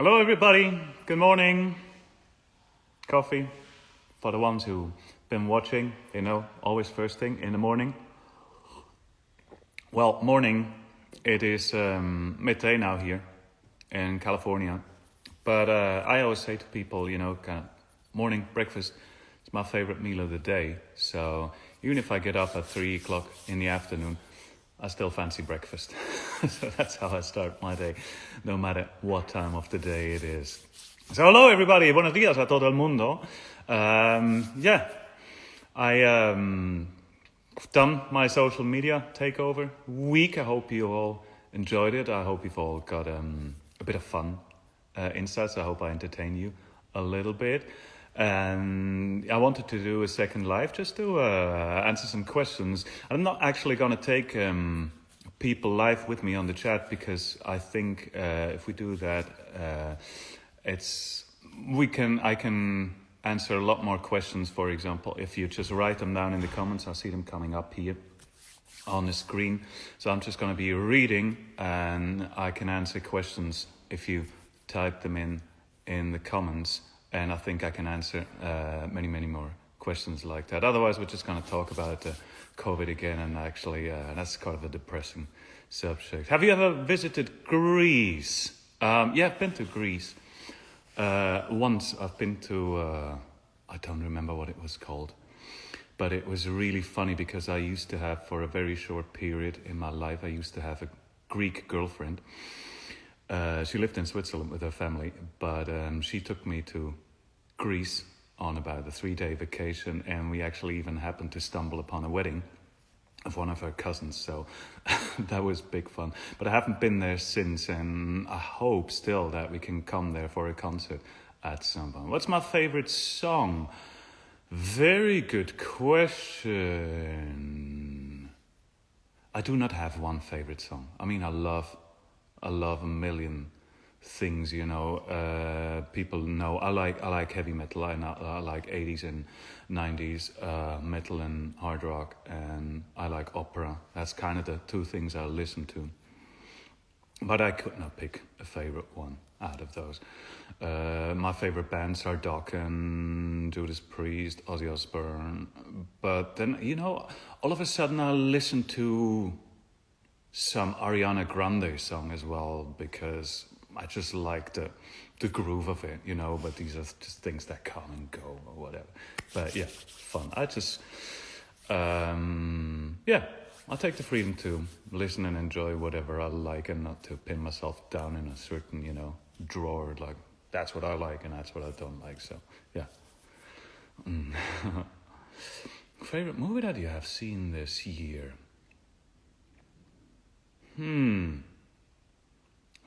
Hello everybody, good morning. Coffee for the ones who've been watching, always first thing in the morning. Well, morning, it is midday now here in California. But I always say to people, kind of morning breakfast is my favorite meal of the day. So even if I get up at 3 o'clock in the afternoon, I still fancy breakfast. So that's how I start my day, no matter what time of the day it is. So hello everybody, buenos días a todo el mundo. I done my social media takeover week. I hope you all enjoyed it. I hope you've all got a bit of fun insights. I hope I entertain you a little bit. And I wanted to do a second live just to answer some questions. I'm not actually going to take people live with me on the chat because I think if we do that, I can answer a lot more questions. For example, if you just write them down in the comments, I see them coming up here on the screen. So I'm just going to be reading, and I can answer questions if you type them in the comments. And I think I can answer many, many more questions like that. Otherwise, we're just going to talk about COVID again, and actually that's kind of a depressing subject. Have you ever visited Greece? Yeah, I've been to Greece. Once I've been to, I don't remember what it was called, but it was really funny because I used to have, for a very short period in my life, I used to have a Greek girlfriend. She lived in Switzerland with her family, but she took me to Greece on about a 3-day vacation, and we actually even happened to stumble upon a wedding of one of her cousins, so that was big fun. But I haven't been there since, and I hope still that we can come there for a concert at some point. What's my favorite song? Very good question. I do not have one favorite song. I mean, I love a million things, people know I like heavy metal, I like 80s and 90s metal and hard rock, and I like opera. That's kind of the two things I listen to. But I could not pick a favorite one out of those. My favorite bands are Dokken, Judas Priest, Ozzy Osbourne. But then, all of a sudden I listen to some Ariana Grande song as well, because I just like the groove of it, but these are just things that come and go or whatever. But yeah, fun. I just, I'll take the freedom to listen and enjoy whatever I like, and not to pin myself down in a certain, drawer, like that's what I like and that's what I don't like. So yeah. Favorite movie that you have seen this year?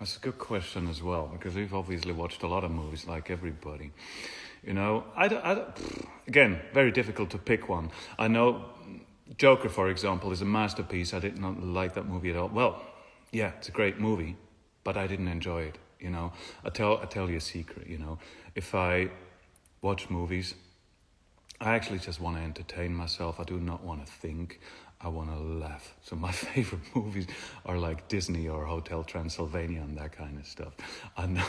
That's a good question as well, because we've obviously watched a lot of movies like everybody. Again, very difficult to pick one. I know Joker, for example, is a masterpiece. I did not like that movie at all. Well, yeah, it's a great movie, but I didn't enjoy it, I tell you a secret, if I watch movies, I actually just want to entertain myself. I do not want to think. I want to laugh. So my favorite movies are like Disney or Hotel Transylvania and that kind of stuff. I know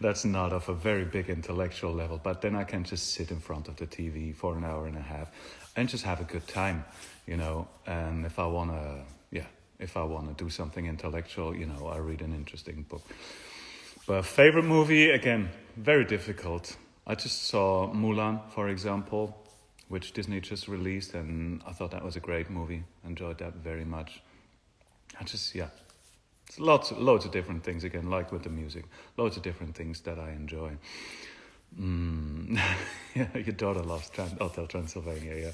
that's not of a very big intellectual level, but then I can just sit in front of the TV for an hour and a half and just have a good time, And if I want to do something intellectual, I read an interesting book. But favorite movie, again, very difficult. I just saw Mulan, for example, which Disney just released, and I thought that was a great movie. Enjoyed that very much. It's loads of different things, again, like with the music. Loads of different things that I enjoy. Yeah, your daughter loves Hotel Transylvania, yeah.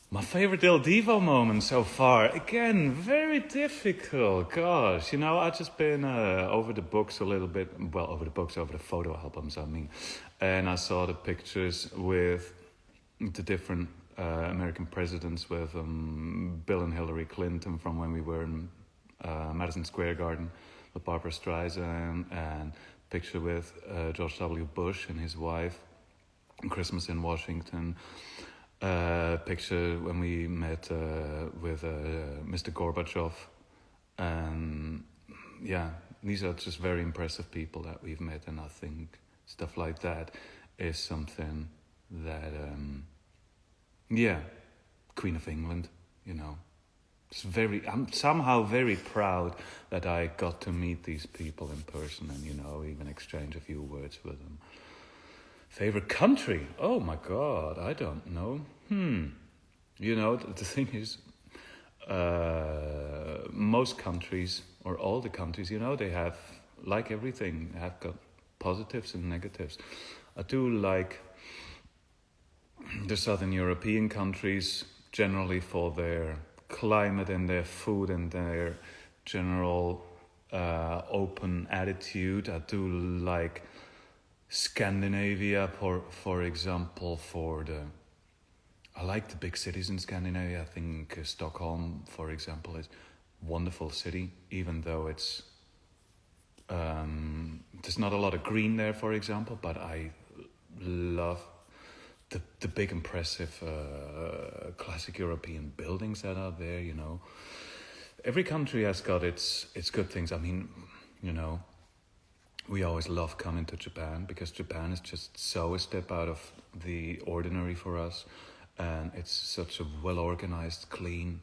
My favorite Divo moment so far, again, very difficult. Gosh, I've just been over the books a little bit. Well, over the photo albums, I mean. And I saw the pictures with the different American presidents, with Bill and Hillary Clinton from when we were in Madison Square Garden with Barbara Streisand, and picture with George W. Bush and his wife, Christmas in Washington. Picture when we met with Mr. Gorbachev, and these are just very impressive people that we've met, and I think stuff like that is something that, Queen of England, I'm somehow very proud that I got to meet these people in person and, even exchange a few words with them. Favorite country? Oh my God, I don't know. The thing is, most countries, or all the countries, they have, like everything, have got positives and negatives. I do like the Southern European countries generally for their climate and their food and their general open attitude. I do like Scandinavia, for example, I like the big cities in Scandinavia. I think Stockholm, for example, is a wonderful city, even though it's there's not a lot of green there, for example, but I love the big, impressive, classic European buildings that are there, Every country has got its good things. I mean, we always love coming to Japan because Japan is just so a step out of the ordinary for us. And it's such a well-organized, clean,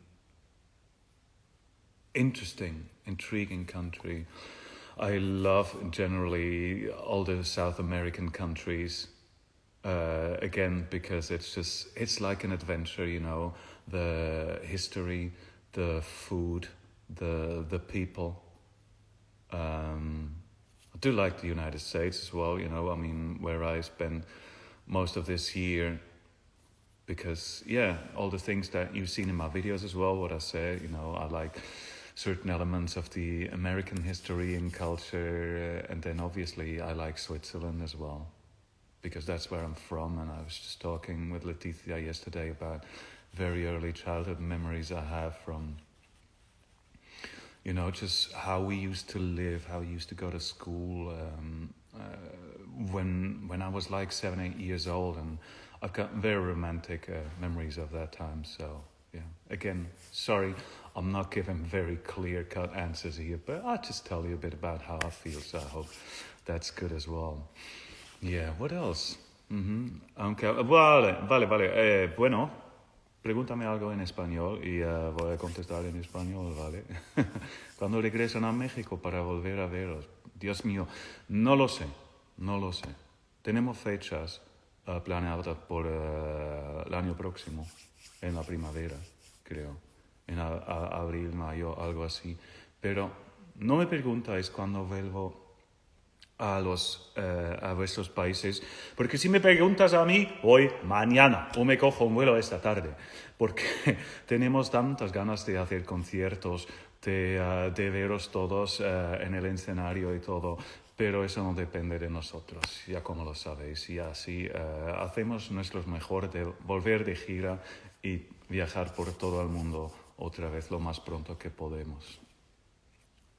interesting, intriguing country. I love, generally, all the South American countries. Again, because it's like an adventure, the history, the food, the people. I do like the United States as well, where I spent most of this year, because, all the things that you've seen in my videos as well, what I say, I like certain elements of the American history and culture, and then obviously I like Switzerland as well, because that's where I'm from. And I was just talking with Leticia yesterday about very early childhood memories I have from, just how we used to live, how we used to go to school, when I was like 7, 8 years old, and I've got very romantic memories of that time. So, again, sorry, I'm not giving very clear-cut answers here, but I'll just tell you a bit about how I feel, so I hope that's good as well. Yeah, what else? Aunque, vale. Bueno, pregúntame algo en español y voy a contestar en español, ¿vale? ¿Cuándo regresan a México para volver a veros? Dios mío, no lo sé. Tenemos fechas planeadas por el año próximo, en la primavera, creo, en abril, mayo, algo así. Pero no me preguntáis cuándo vuelvo a vuestros países, porque si me preguntas a mí, voy mañana o me cojo un vuelo esta tarde, porque tenemos tantas ganas de hacer conciertos, de veros todos en el escenario y todo, pero eso no depende de nosotros, ya como lo sabéis, y así hacemos nuestro mejor de volver de gira y viajar por todo el mundo otra vez lo más pronto que podemos.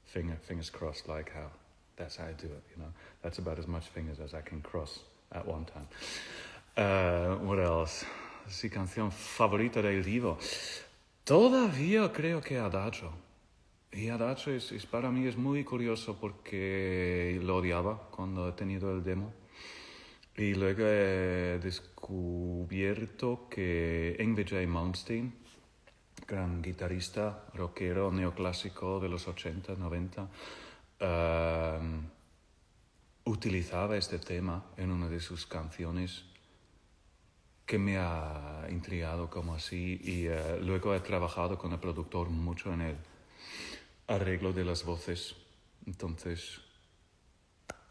Fingers crossed, like how. That's how I do it, That's about as much fingers as I can cross at one time. What else? Sí, canción favorita del Divo. Todavía creo que Adagio. Y Adagio para mí es muy curioso porque lo odiaba cuando he tenido el demo. Y luego he descubierto que Yngwie J. Malmsteen, gran guitarrista, rockero, neoclásico de los 80, 90, utilizaba este tema en una de sus canciones, que me ha intrigado como así, y luego he trabajado con el productor mucho en el arreglo de las voces. Entonces,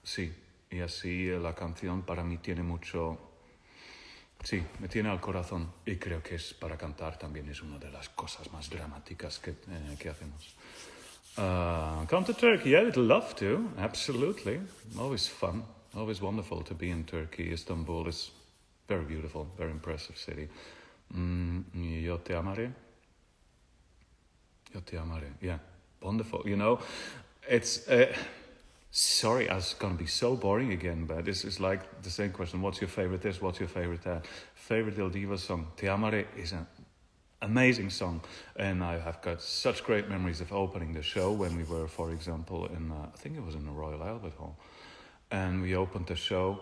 sí, y así la canción para mí tiene mucho, me tiene al corazón, y creo que es para cantar también, es una de las cosas más dramáticas que hacemos. Come to Turkey, I would love to, absolutely. Always fun, always wonderful to be in Turkey. Istanbul is very beautiful, very impressive city. Yo te amaré, yeah, wonderful. It's, sorry, I was going to be so boring again, but this is like the same question. What's your favorite this, what's your favorite that? Favorite del Divo song, Te amaré, is a Amazing song, and I have got such great memories of opening the show when we were, for example, in I think it was in the Royal Albert Hall, and we opened the show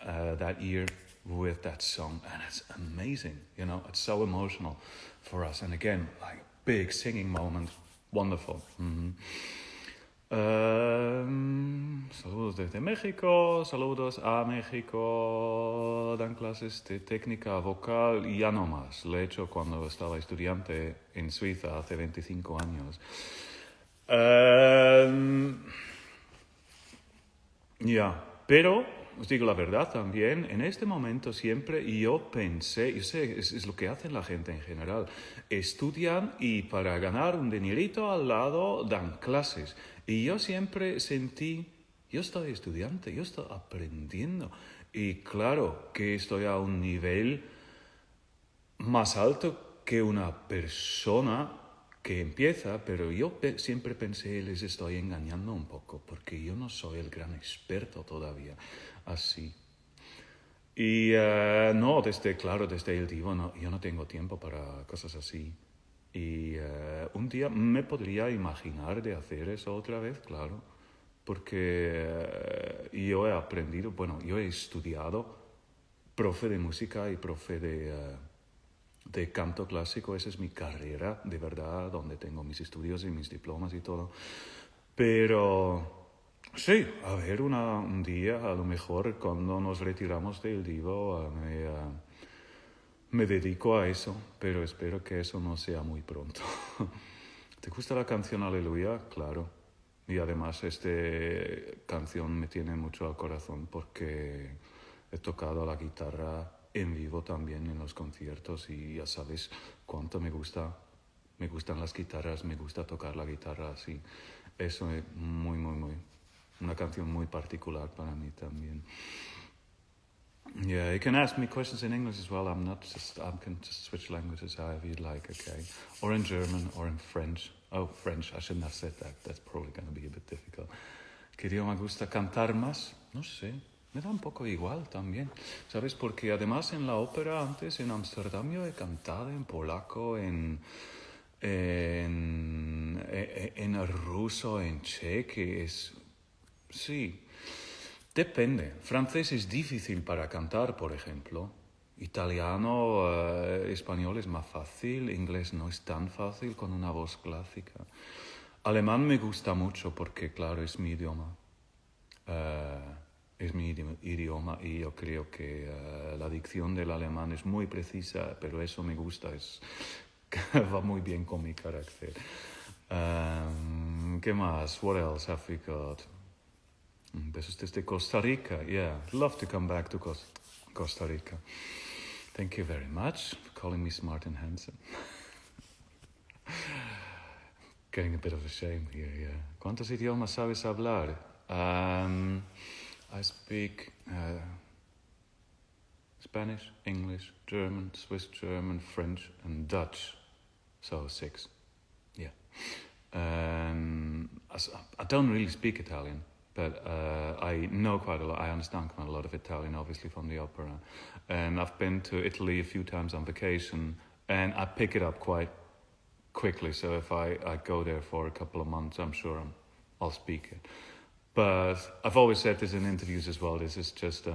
that year with that song, and it's amazing. You know, it's so emotional for us, and again, like big singing moment, wonderful. Saludos desde México, saludos a México, dan clases de técnica vocal y ya no más. Lo he hecho cuando estaba estudiante en Suiza hace 25 años. Pero os digo la verdad también, en este momento siempre yo pensé, yo sé, es lo que hacen la gente en general, estudian y para ganar un dinerito al lado dan clases. Y yo siempre sentí, yo estoy estudiante, yo estoy aprendiendo. Y claro que estoy a un nivel más alto que una persona que empieza, pero yo siempre pensé, les estoy engañando un poco, porque yo no soy el gran experto todavía, así. Y no, desde el Divo, no, yo no tengo tiempo para cosas así. Y un día me podría imaginar de hacer eso otra vez, claro, porque yo he aprendido, bueno, yo he estudiado profe de música y profe de canto clásico, esa es mi carrera, de verdad, donde tengo mis estudios y mis diplomas y todo. Pero sí, a ver, un día, a lo mejor cuando nos retiramos del Divo, me dedico a eso, pero espero que eso no sea muy pronto. ¿Te gusta la canción Aleluya? Claro. Y además esta canción me tiene mucho al corazón porque he tocado la guitarra en vivo también en los conciertos y ya sabes cuánto me gustan las guitarras, me gusta tocar la guitarra así. Eso es una canción muy particular para mí también. Yeah, you can ask me questions in English as well. I can just switch languages however you'd like, okay? Or in German or in French. Oh, French, I shouldn't have said that. That's probably going to be a bit difficult. ¿Qué idioma me gusta cantar más? No sé, me da un poco igual también. ¿Sabes? Porque además en la ópera antes en Amsterdam yo he cantado en polaco, en ruso, en checo, sí. Depende. Francés es difícil para cantar, por ejemplo. Italiano, español es más fácil. Inglés no es tan fácil con una voz clásica. Alemán me gusta mucho porque, claro, es mi idioma. Es mi idioma y yo creo que la dicción del alemán es muy precisa, pero eso me gusta, va muy bien con mi carácter. ¿Qué más? What else have we got? Besos desde Costa Rica. Yeah, love to come back to Costa Rica. Thank you very much for calling me smart and handsome. Getting a bit of a shame here, yeah. ¿Cuántos idiomas sabes hablar? I speak Spanish, English, German, Swiss German, French, and Dutch. So 6. Yeah. I don't really speak Italian. But I know quite a lot. I understand quite a lot of Italian, obviously, from the opera. And I've been to Italy a few times on vacation, and I pick it up quite quickly. So if I go there for a couple of months, I'm sure I'll speak it. But I've always said this in interviews as well. This is just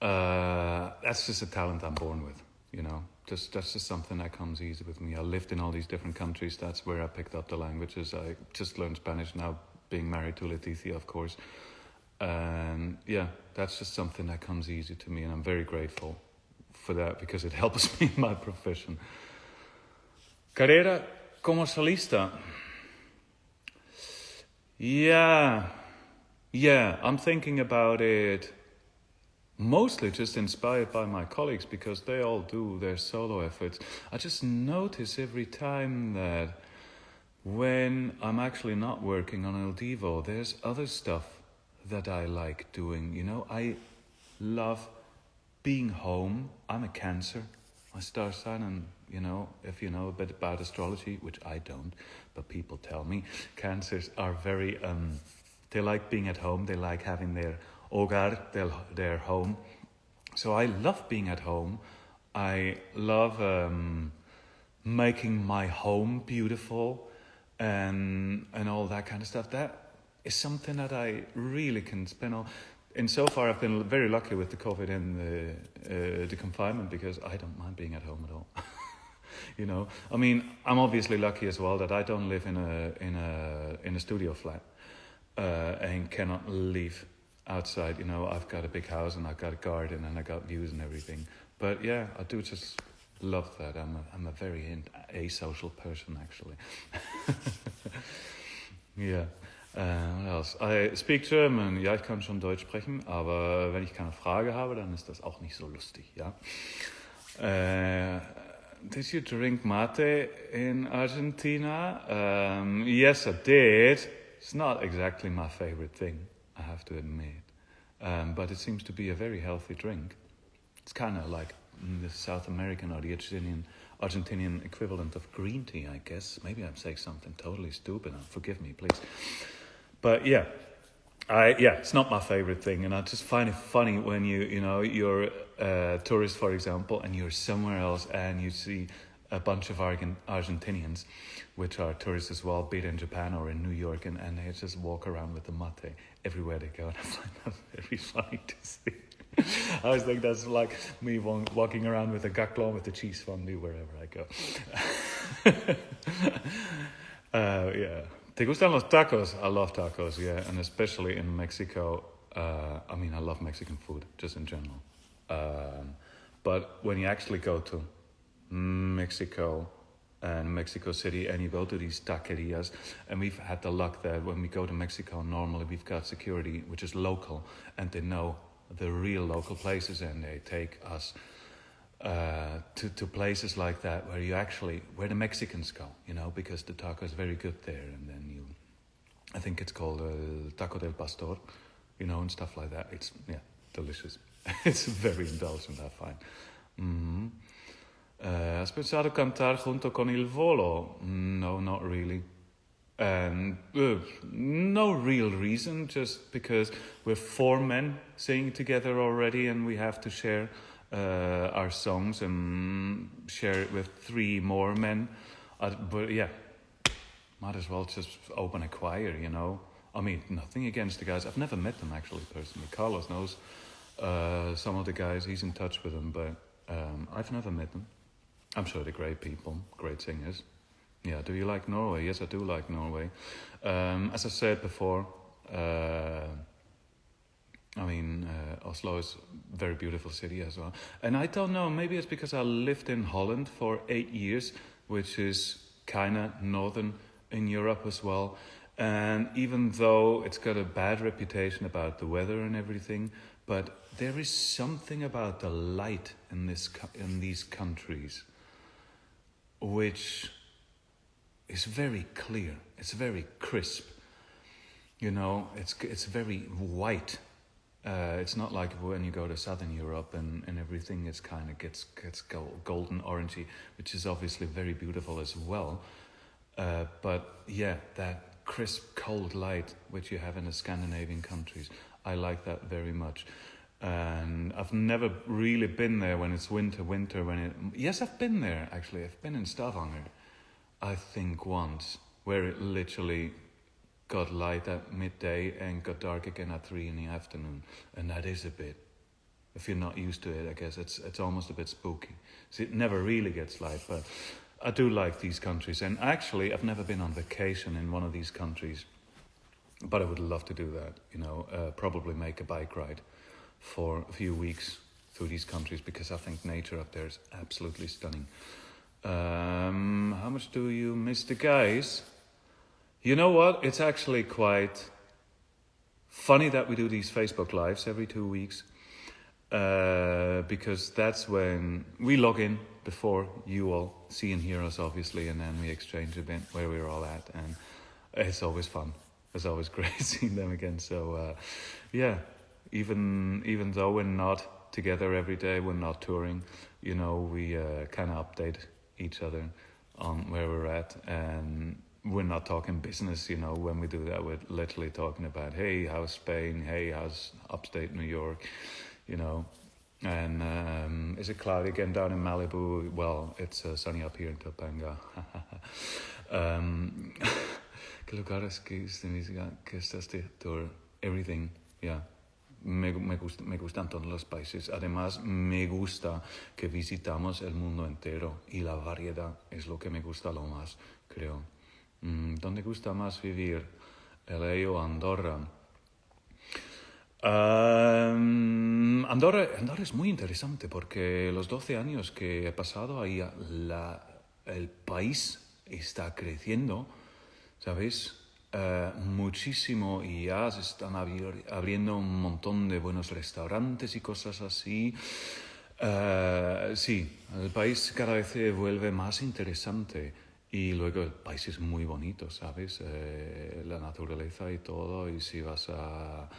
that's just a talent I'm born with, you know. That's just something that comes easy with me. I lived in all these different countries. That's where I picked up the languages. I just learned Spanish now, being married to Leticia, of course. And yeah, that's just something that comes easy to me, and I'm very grateful for that because it helps me in my profession. Carrera como solista. Yeah, I'm thinking about it. Mostly just inspired by my colleagues because they all do their solo efforts. I just notice every time that when I'm actually not working on El Divo, there's other stuff that I like doing. You know, I love being home. I'm a Cancer. My star sign, and you know, if you know a bit about astrology, which I don't, but people tell me, Cancers are very, they like being at home. They like having their hogar, their home. So I love being at home. I love making my home beautiful and all that kind of stuff. That is something that I really can spend on. And so far, I've been very lucky with the COVID and the confinement because I don't mind being at home at all. You know, I mean, I'm obviously lucky as well that I don't live in a studio flat and cannot leave outside. You know, I've got a big house and I've got a garden and I got views and everything. But yeah, I do just love that. I'm a very asocial person actually. Yeah. What else? I speak German. Ja, ich kann schon Deutsch sprechen, aber wenn ich keine Frage habe, dann ist das auch nicht so lustig, ja. Did you drink mate in Argentina? Yes, I did. It's not exactly my favorite thing, I have to admit. But it seems to be a very healthy drink. It's kind of like the South American or the Argentinian equivalent of green tea, I guess. Maybe I'm saying something totally stupid. Forgive me, please. But yeah, it's not my favorite thing, and I just find it funny when you're a tourist, for example, and you're somewhere else and you see a bunch of Argentinians, which are tourists as well, be it in Japan or in New York, and they just walk around with the mate everywhere they go, and I find that very funny to see. I always think that's like me walking around with a gaclon with the cheese fondue wherever I go. Yeah. ¿Te gustan los tacos? I love tacos, yeah, and especially in Mexico. I mean, I love Mexican food, just in general. But when you actually go to Mexico and Mexico City and you go to these taquerias, and we've had the luck that when we go to Mexico, normally we've got security, which is local, and they know the real local places, and they take us to places like that where the Mexicans go, you know, because the taco is very good there. And then I think it's called Taco del Pastor, you know, and stuff like that. It's, delicious. It's very indulgent, I find. Mm-hmm. Has pensato cantar junto con il volo? No, not really. And no real reason, just because we're 4 men singing together already, and we have to share our songs and share it with 3 more men. But yeah, might as well just open a choir, you know. I mean, nothing against the guys. I've never met them actually personally. Carlos knows some of the guys. He's in touch with them, but I've never met them. I'm sure they're great people, great singers. Yeah, do you like Norway? Yes, I do like Norway. As I said before, Oslo is a very beautiful city as well. And I don't know, maybe it's because I lived in Holland for 8 years, which is kind of northern in Europe as well. And even though it's got a bad reputation about the weather and everything, but there is something about the light in these countries which is very clear. It's very crisp. You know, it's very white. It's not like when you go to Southern Europe and everything is kind of gets golden orangey, which is obviously very beautiful as well. But yeah, that crisp cold light which you have in the Scandinavian countries, I like that very much. And I've never really been there when it's winter. Yes, I've been there actually. I've been in Stavanger, I think once, where it literally got light at midday and got dark again at 3 in the afternoon. And that is a bit, if you're not used to it, I guess it's almost a bit spooky. So it never really gets light, but I do like these countries. And actually, I've never been on vacation in one of these countries, but I would love to do that, you know, probably make a bike ride for a few weeks through these countries, because I think nature up there is absolutely stunning. How much do you miss the guys? You know what? It's actually quite funny that we do these Facebook Lives every 2 weeks, because that's when we log in before you all see and hear us, obviously, and then we exchange a bit where we're all at, and it's always fun. It's always great seeing them again. So, yeah, even though we're not together every day, we're not touring, you know, we kind of update each other on where we're at, and we're not talking business, you know, when we do that. We're literally talking about, hey, how's Spain? Hey, how's upstate New York? You know, And is it cloudy again down in Malibu? Well, it's sunny up here in Topanga. ¿Qué lugares que estás por everything? Yeah. Me gustan todos los países. Además, me gusta que visitamos el mundo entero y la variedad es lo que me gusta lo más, creo. ¿Dónde gusta más vivir? LA o Andorra? Andorra es muy interesante porque los 12 años que he pasado ahí, el país está creciendo, ¿sabes? Muchísimo y ya se están abriendo un montón de buenos restaurantes y cosas así. Sí, el país cada vez se vuelve más interesante y luego el país es muy bonito, ¿sabes? La naturaleza y todo, y si vas a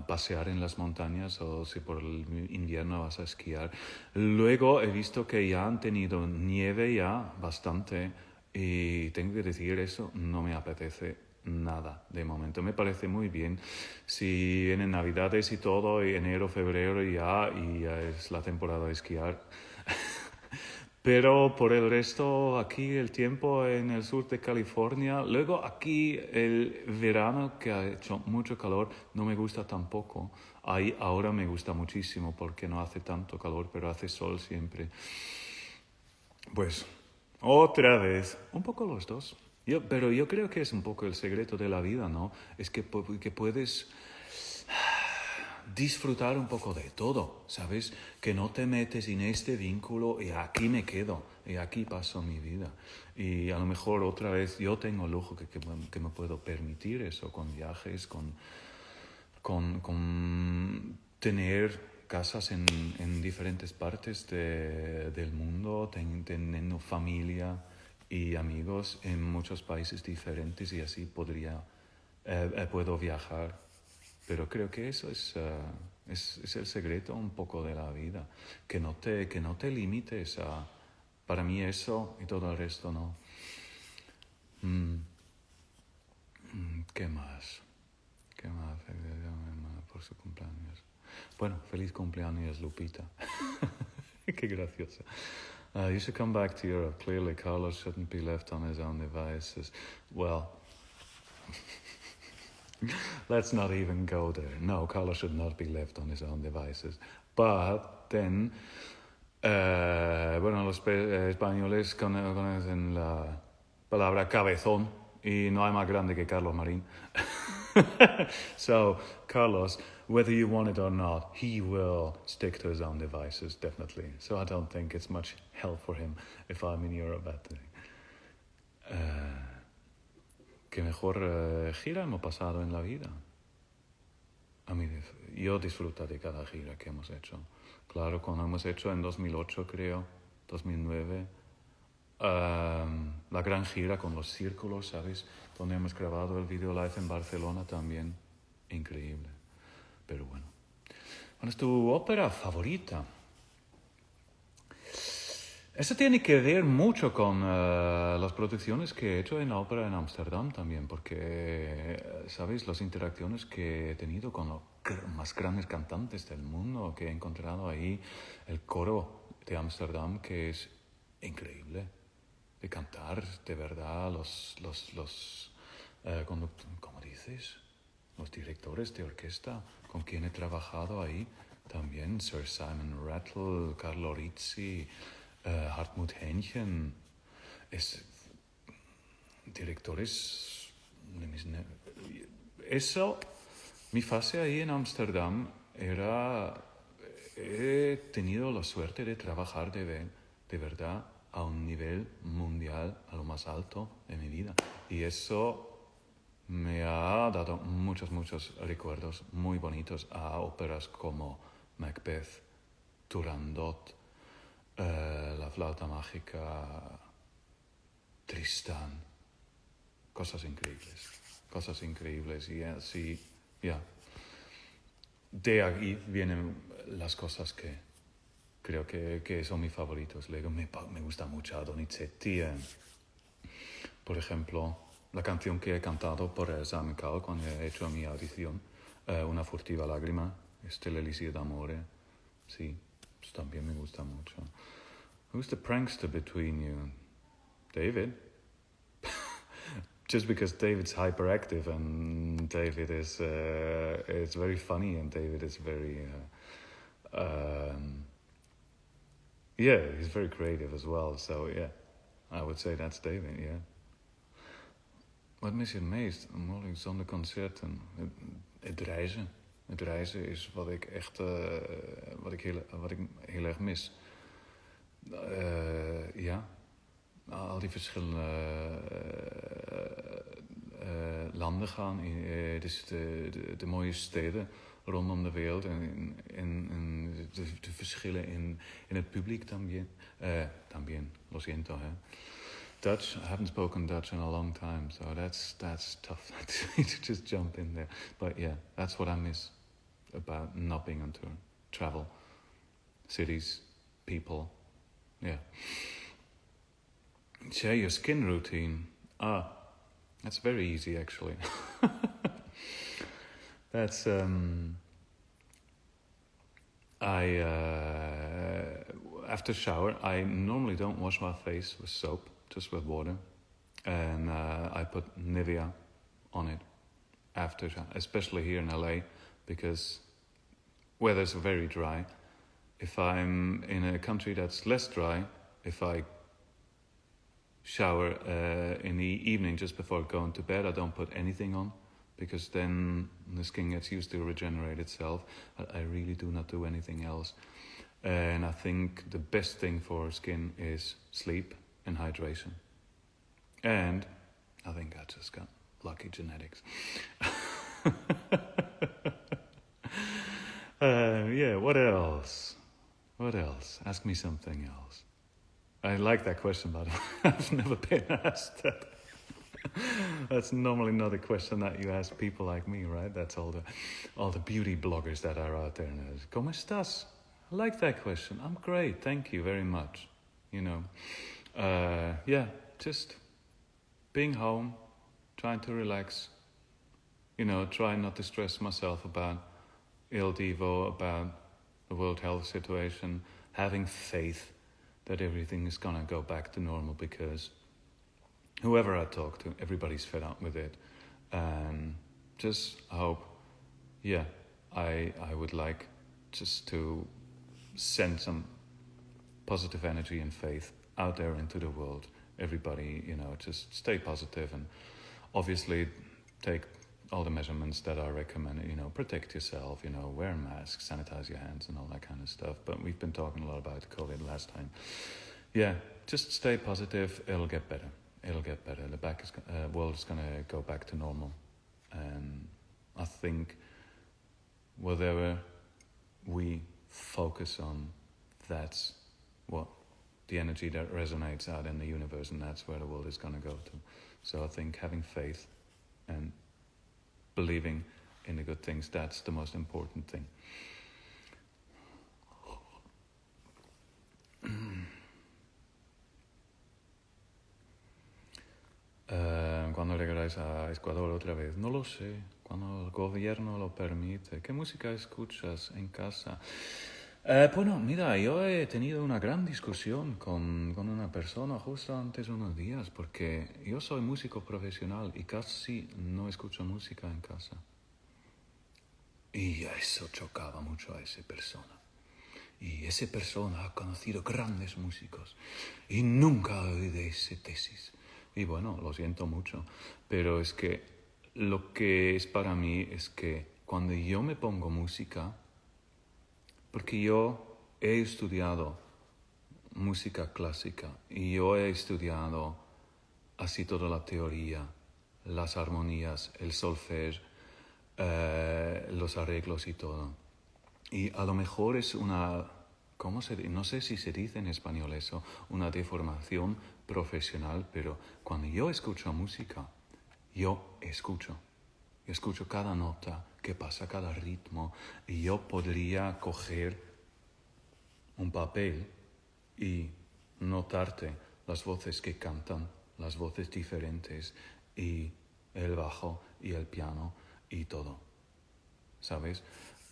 pasear en las montañas o si por el invierno vas a esquiar. Luego he visto que ya han tenido nieve ya bastante y tengo que decir eso, no me apetece nada de momento. Me parece muy bien si vienen navidades y todo, y enero, febrero y ya es la temporada de esquiar. Pero por el resto, aquí el tiempo en el sur de California, luego aquí el verano que ha hecho mucho calor, no me gusta tampoco. Ahí ahora me gusta muchísimo porque no hace tanto calor, pero hace sol siempre. Pues otra vez, un poco los dos. Pero yo creo que es un poco el secreto de la vida, ¿no? Es que puedes disfrutar un poco de todo, ¿sabes? Que no te metes en este vínculo y aquí me quedo, y aquí paso mi vida. Y a lo mejor otra vez yo tengo el lujo que me puedo permitir eso con viajes, con tener casas en diferentes partes del mundo, teniendo familia y amigos en muchos países diferentes y así puedo viajar. Pero creo que eso es el secreto un poco de la vida, que no te limites para mí eso y todo el resto, ¿no? ¿Qué más? ¿Qué más? Por su cumpleaños. Bueno, feliz cumpleaños, Lupita. Qué graciosa. You should come back to Europe. Clearly, Carlos shouldn't be left on his own devices. Well, let's not even go there. No, Carlos should not be left on his own devices. But then, bueno, los españoles conocen la palabra cabezón y no hay más grande que Carlos Marín. So, Carlos, whether you want it or not, he will stick to his own devices, definitely. So I don't think it's much help for him if I'm in Europe at the ¿Qué mejor gira hemos pasado en la vida? Yo disfruto de cada gira que hemos hecho. Claro, cuando hemos hecho en 2008, creo, 2009, la gran gira con los círculos, ¿sabes? Donde hemos grabado el video live en Barcelona también. Increíble. Pero bueno. ¿Cuál es tu ópera favorita? Eso tiene que ver mucho con las producciones que he hecho en la ópera en Ámsterdam también, porque, ¿sabéis? Las interacciones que he tenido con los más grandes cantantes del mundo, que he encontrado ahí, el coro de Ámsterdam, que es increíble de cantar, de verdad, ¿cómo dices? Los directores de orquesta con quien he trabajado ahí también, Sir Simon Rattle, Carlo Rizzi, Hartmut Hähnchen, directores de eso, mi fase ahí en Ámsterdam he tenido la suerte de trabajar de verdad a un nivel mundial, a lo más alto de mi vida. Y eso me ha dado muchos recuerdos muy bonitos a óperas como Macbeth, Turandot, La flauta mágica, Tristán, cosas increíbles y así, ya. De ahí vienen las cosas que creo que son mis favoritos. Luego me gusta mucho Donizetti, por ejemplo, la canción que he cantado por el San Mikal cuando he hecho mi audición, Una furtiva lágrima, Estela Elisir d'Amore. Sí, pues también me gusta mucho. Who's the prankster between you? David? Just because David's hyperactive and David is it's very funny and David is very yeah, he's very creative as well. So yeah, I would say that's David. Yeah. Wat mis je het meest? Mogelijk zonder concerten. Het reizen. Het reizen is wat ik echt wat ik heel erg mis. Ja. Al die verschillende landen gaan, dus de mooie steden rondom de wereld en de verschillen in het publiek también. Lo siento, hè. Dutch, I haven't spoken Dutch in a long time, so that's tough to just jump in there. But yeah, that's what I miss about not being on tour. Travel, cities, people, yeah. Share your skin routine. That's very easy actually. That's after shower I normally don't wash my face with soap, just with water, and I put Nivea on it after, especially here in LA, because weather's very dry. If I'm in a country that's less dry, if I shower in the evening just before going to bed, I don't put anything on, because then the skin gets used to regenerate itself. I really do not do anything else. And I think the best thing for skin is sleep and hydration. And I think I just got lucky genetics. Yeah, what else? What else? Ask me something else. I like that question, but I've never been asked that. That's normally not a question that you ask people like me, right? That's all the beauty bloggers that are out there. ¿Cómo estás? I like that question. I'm great, thank you very much. You know, yeah, just being home, trying to relax. You know, trying not to stress myself about Divo, about the world health situation, having faith that everything is gonna go back to normal, because whoever I talk to, everybody's fed up with it. And just hope, yeah, I would like just to send some positive energy and faith out there into the world. Everybody, you know, just stay positive and obviously take all the measurements that are recommended, you know, protect yourself, you know, wear masks, sanitize your hands and all that kind of stuff. But we've been talking a lot about COVID last time. Yeah, just stay positive, it'll get better. It'll get better. The world is going to go back to normal. And I think whatever we focus on, that's what the energy that resonates out in the universe, and that's where the world is going to go to. So I think having faith and believing in the good things, that's the most important thing. Cuando regreses a Ecuador otra vez, no lo sé, cuando el gobierno lo permite. ¿Qué música escuchas en casa? Bueno, mira, yo he tenido una gran discusión con una persona justo antes de unos días, porque yo soy músico profesional y casi no escucho música en casa. Y eso chocaba mucho a esa persona. Y esa persona ha conocido grandes músicos y nunca ha oído esa tesis. Y bueno, lo siento mucho, pero es que lo que es para mí es que cuando yo me pongo música, porque yo he estudiado música clásica y yo he estudiado así toda la teoría, las armonías, el solfeo, los arreglos y todo. Y a lo mejor es una, ¿cómo se dice? No sé si se dice en español eso, una deformación profesional, pero cuando yo escucho música, yo escucho cada nota que pasa, cada ritmo, y yo podría coger un papel y notarte las voces que cantan, las voces diferentes, y el bajo y el piano y todo, ¿sabes?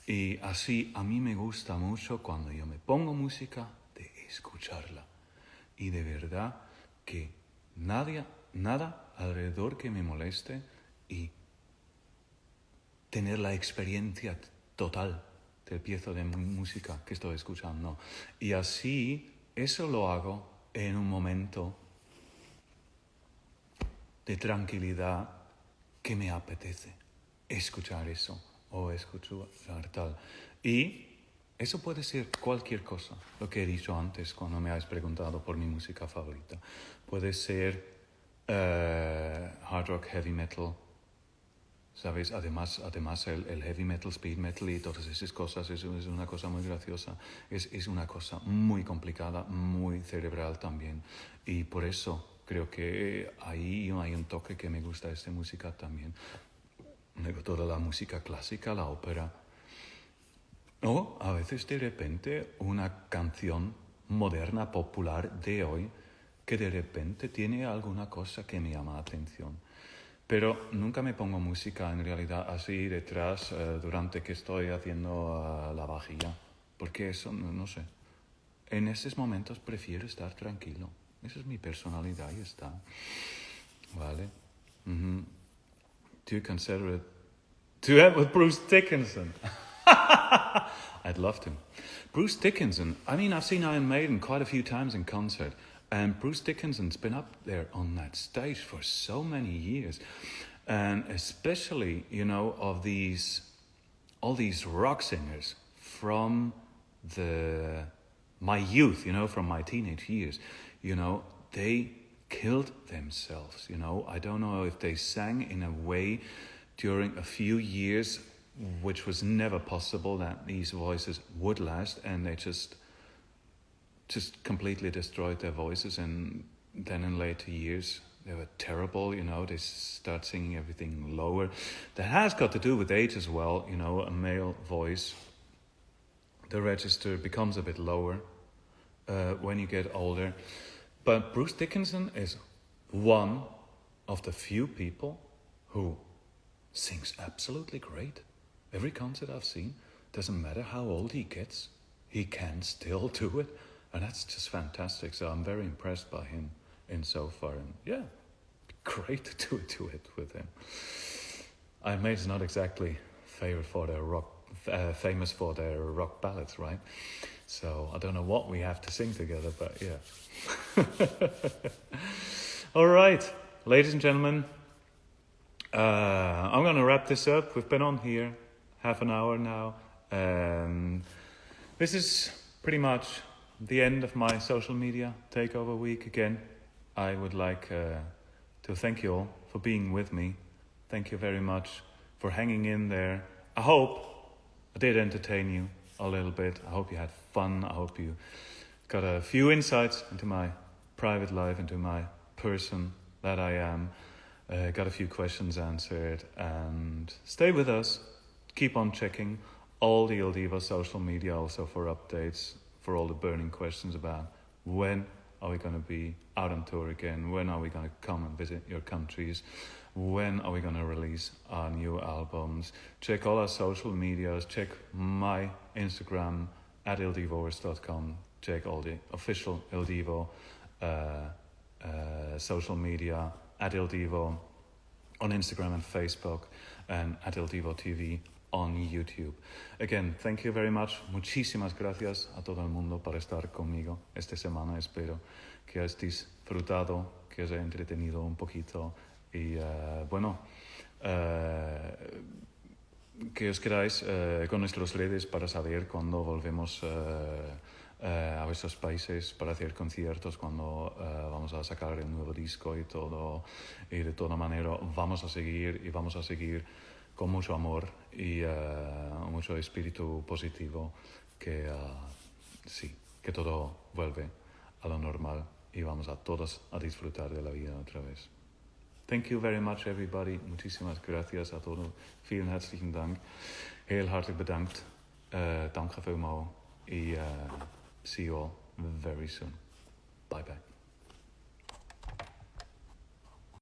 Y así a mí me gusta mucho cuando yo me pongo música de escucharla. Y de verdad que nada alrededor que me moleste y tener la experiencia total del pieza de música que estoy escuchando. Y así eso lo hago en un momento de tranquilidad que me apetece escuchar eso o escuchar tal. Y eso puede ser cualquier cosa, lo que he dicho antes cuando me has preguntado por mi música favorita. Puede ser hard rock, heavy metal, ¿sabes? Además el heavy metal, speed metal y todas esas cosas es una cosa muy graciosa. Es una cosa muy complicada, muy cerebral también. Y por eso creo que ahí hay un toque que me gusta de esta música también. Luego toda la música clásica, la ópera. O a veces de repente una canción moderna, popular de hoy, que de repente tiene alguna cosa que me llama la atención. Pero nunca me pongo música en realidad así detrás durante que estoy haciendo la vajilla. Porque eso, no sé. En esos momentos prefiero estar tranquilo. Esa es mi personalidad y está. Vale. Mm-hmm. Do you consider it duet with Bruce Dickinson? I'd love to. Bruce Dickinson, I mean, I've seen Iron Maiden quite a few times in concert, and Bruce Dickinson's been up there on that stage for so many years. And especially, of all these rock singers from my youth, from my teenage years, they killed themselves, I don't know if they sang in a way during a few years which was never possible that these voices would last, and they just completely destroyed their voices. And then in later years they were terrible, they start singing everything lower. That has got to do with age as well, a male voice, the register becomes a bit lower when you get older. But Bruce Dickinson is one of the few people who sings absolutely great. Every concert I've seen, doesn't matter how old he gets, he can still do it. And that's just fantastic. So I'm very impressed by him in so far. And yeah, great to do a duet with him. Iron Maiden's not exactly famous for their rock ballads, right? So I don't know what we have to sing together, but yeah. All right, ladies and gentlemen, I'm going to wrap this up. We've been on here half an hour now. This is pretty much the end of my social media takeover week again. I would like to thank you all for being with me. Thank you very much for hanging in there. I hope I did entertain you a little bit. I hope you had fun. I hope you got a few insights into my private life, into my person that I am. Got a few questions answered, and stay with us. Keep on checking all the Il Divo social media also for updates, for all the burning questions about when are we going to be out on tour again, when are we going to come and visit your countries, when are we going to release our new albums. Check all our social medias, check my Instagram at ildivoers.com, check all the official Il Divo social media at Il Divo on Instagram and Facebook, and at Il Divo TV on YouTube. Again, thank you very much. Muchísimas gracias a todo el mundo por estar conmigo esta semana. Espero que hayáis disfrutado, que os haya entretenido un poquito y que os quedáis con nuestras redes para saber cuándo volvemos a vuestros países para hacer conciertos, cuando vamos a sacar el nuevo disco y todo. Y de toda manera vamos a seguir con mucho amor y mucho espíritu positivo, que todo vuelve a lo normal y vamos a todos a disfrutar de la vida otra vez. Thank you very much, everybody. Muchísimas gracias a todos. Vielen herzlichen Dank. Heel hartelijk bedankt. Dank je vielmaal. See you all very soon. Bye bye.